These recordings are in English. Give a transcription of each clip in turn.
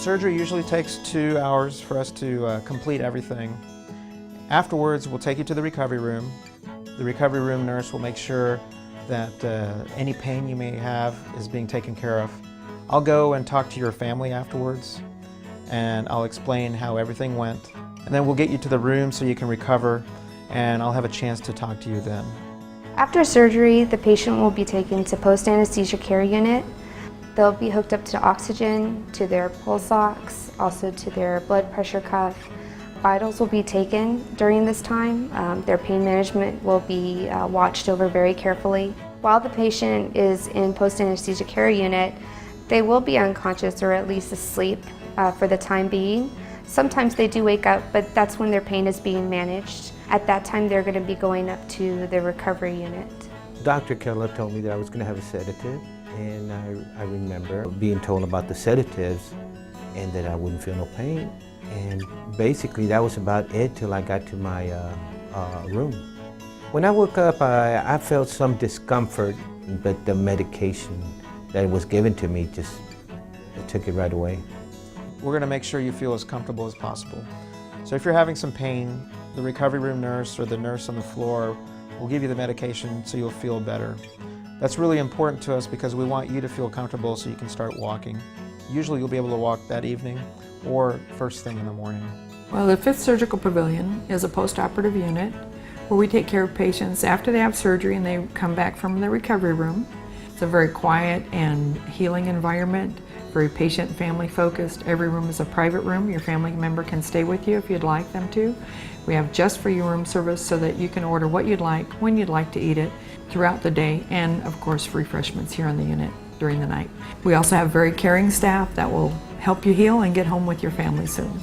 Surgery usually takes 2 hours for us to complete everything. Afterwards, we'll take you to the recovery room. The recovery room nurse will make sure that any pain you may have is being taken care of. I'll go and talk to your family afterwards, and I'll explain how everything went. And then we'll get you to the room so you can recover, and I'll have a chance to talk to you then. After surgery, the patient will be taken to post-anesthesia care unit. They'll be hooked up to oxygen, to their pulse ox, also to their blood pressure cuff. Vitals will be taken during this time. Their pain management will be watched over very carefully. While the patient is in post-anesthesia care unit, they will be unconscious or at least asleep for the time being. Sometimes they do wake up, but that's when their pain is being managed. At that time, they're going to be going up to the recovery unit. Dr. Keller told me that I was going to have a sedative, and I remember being told about the sedatives and that I wouldn't feel no pain. And basically that was about it till I got to my room. When I woke up, I felt some discomfort, but the medication that was given to me it took it right away. We're going to make sure you feel as comfortable as possible. So if you're having some pain, the recovery room nurse or the nurse on the floor will give you the medication so you'll feel better. That's really important to us because we want you to feel comfortable so you can start walking. Usually you'll be able to walk that evening or first thing in the morning. Well, the 5th Surgical Pavilion is a post-operative unit where we take care of patients after they have surgery and they come back from the recovery room. It's a very quiet and healing environment, very patient and family focused. Every room is a private room. Your family member can stay with you if you'd like them to. We have just for you room service so that you can order what you'd like, when you'd like to eat it throughout the day, and of course refreshments here in the unit during the night. We also have very caring staff that will help you heal and get home with your family soon.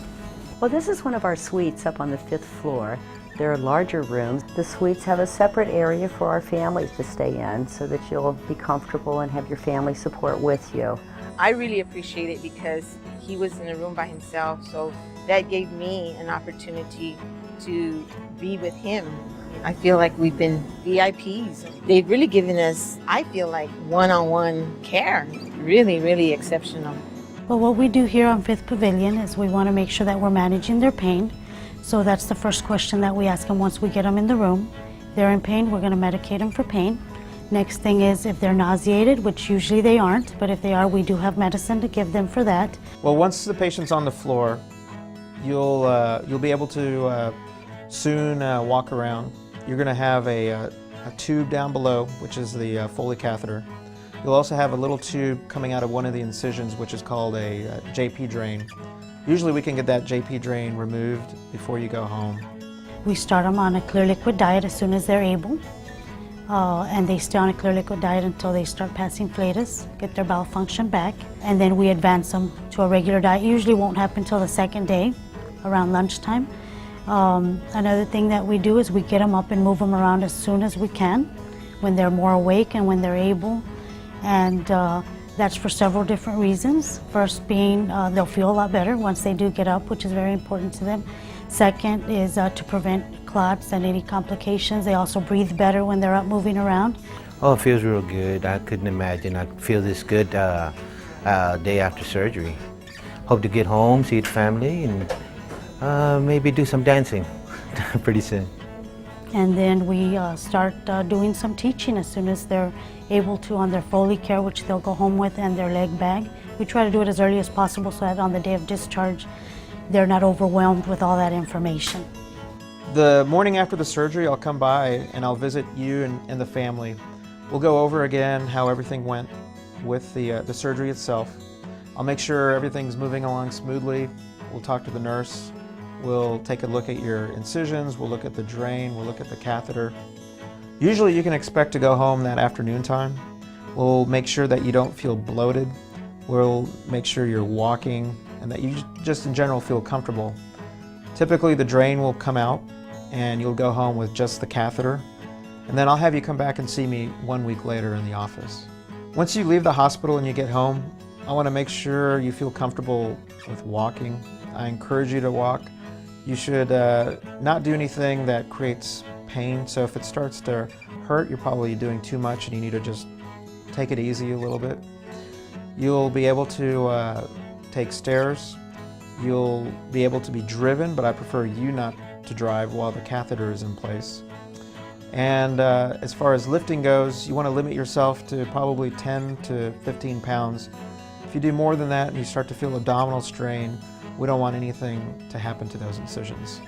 Well, this is one of our suites up on the 5th floor. There are larger rooms. The suites have a separate area for our families to stay in so that you'll be comfortable and have your family support with you. I really appreciate it because he was in a room by himself, so that gave me an opportunity to be with him. I feel like we've been VIPs. They've really given us, I feel like, one-on-one care. Really, really exceptional. Well, what we do here on 5th Pavilion is we want to make sure that we're managing their pain. So that's the first question that we ask them once we get them in the room. If they're in pain, we're going to medicate them for pain. Next thing is if they're nauseated, which usually they aren't, but if they are, we do have medicine to give them for that. Well, once the patient's on the floor, you'll be able to soon walk around. You're going to have a tube down below, which is the Foley catheter. You'll also have a little tube coming out of one of the incisions, which is called a JP drain. Usually we can get that JP drain removed before you go home. We start them on a clear liquid diet as soon as they're able. And they stay on a clear liquid diet until they start passing flatus, get their bowel function back, and then we advance them to a regular diet. It usually won't happen until the second day, around lunchtime. Another thing that we do is we get them up and move them around as soon as we can, when they're more awake and when they're able. And that's for several different reasons. First being they'll feel a lot better once they do get up, which is very important to them. Second is to prevent clots and any complications. They also breathe better when they're up moving around. Oh, it feels real good. I couldn't imagine I'd feel this good day after surgery. Hope to get home, see the family, and maybe do some dancing pretty soon. And then we start doing some teaching as soon as they're able to on their Foley care, which they'll go home with, and their leg bag. We try to do it as early as possible so that on the day of discharge, they're not overwhelmed with all that information. The morning after the surgery, I'll come by and I'll visit you and the family. We'll go over again how everything went with the surgery itself. I'll make sure everything's moving along smoothly. We'll talk to the nurse. We'll take a look at your incisions. We'll look at the drain. We'll look at the catheter. Usually you can expect to go home that afternoon time. We'll make sure that you don't feel bloated. We'll make sure you're walking and that you just in general feel comfortable. Typically the drain will come out and you'll go home with just the catheter, and then I'll have you come back and see me 1 week later in the office. Once you leave the hospital and you get home, I want to make sure you feel comfortable with walking. I encourage you to walk. You should not do anything that creates pain, so if it starts to hurt, you're probably doing too much and you need to just take it easy a little bit. You'll be able to take stairs. You'll be able to be driven, but I prefer you not to drive while the catheter is in place. And as far as lifting goes, you want to limit yourself to probably 10 to 15 pounds. If you do more than that and you start to feel abdominal strain, we don't want anything to happen to those incisions.